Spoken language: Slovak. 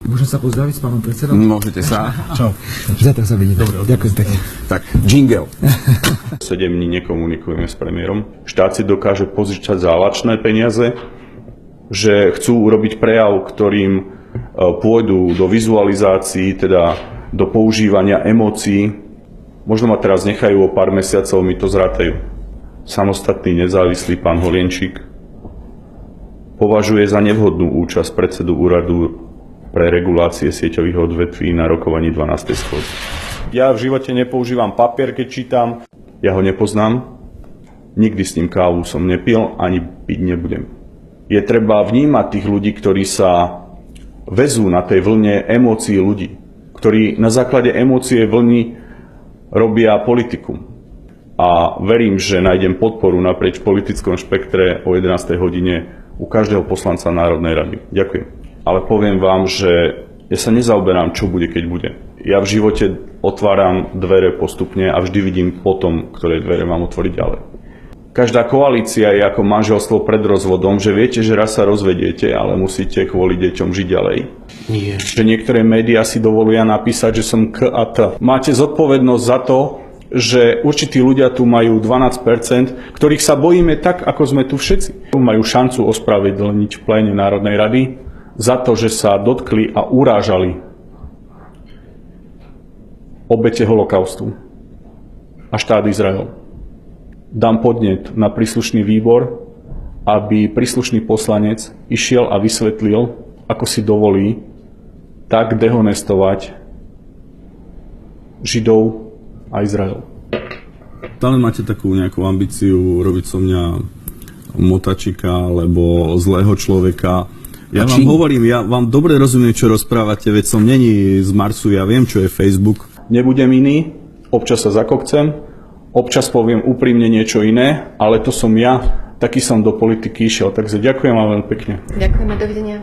Môžem sa pozdraviť s pánom predsedom? Môžete sa. Čau. Zatiaľ sa vidíme. Dobre, ďakujem pekne. Tak, jingle. 7 dní nekomunikujeme s premiérom. Štát si dokáže požičať zálačné peniaze, že chcú urobiť prejav, ktorým pôjdu do vizualizácií, teda do používania emócií. Možno ma teraz nechajú o pár mesiacov, mi to zratajú. Samostatný nezávislý pán Holienčík považuje za nevhodnú účasť predsedu úradu pre regulácie sieťových odvetví na rokovaní 12. schôdze. Ja v živote nepoužívam papier, keď čítam. Ja ho nepoznám. Nikdy s ním kávu som nepil, ani piť nebudem. Je treba vnímať tých ľudí, ktorí sa vezú na tej vlne emócií ľudí, ktorí na základe emócie vlny robia politiku. A verím, že nájdem podporu naprieč politickom špektre o 11. hodine u každého poslanca Národnej rady. Ďakujem. Ale poviem vám, že ja sa nezaoberám, čo bude, keď bude. Ja v živote otváram dvere postupne a vždy vidím potom, ktoré dvere mám otvoriť ďalej. Každá koalícia je ako manželstvo pred rozvodom, že viete, že raz sa rozvediete, ale musíte kvôli deťom žiť ďalej. Nie. Že niektoré médiá si dovolia napísať, že som K a T. Máte zodpovednosť za to, že určití ľudia tu majú 12%, ktorých sa bojíme tak, ako sme tu všetci. Majú šancu ospravedlniť v pléne Národnej rady za to, že sa dotkli a urážali obete holokaustu a štát Izrael. Dám podnet na príslušný výbor, aby príslušný poslanec išiel a vysvetlil, ako si dovolí tak dehonestovať Židov a Izrael. Stále máte takú nejakú ambíciu robiť so mňa motačika alebo zlého človeka. Ja vám hovorím, ja vám dobre rozumiem, čo rozprávate, veď som není z Marsu, ja viem, čo je Facebook. Nebudem iný, občas sa zakokcem, občas poviem úprimne niečo iné, ale to som ja, taký som do politiky išiel, takže ďakujem vám veľmi pekne. Ďakujeme, dovidenia.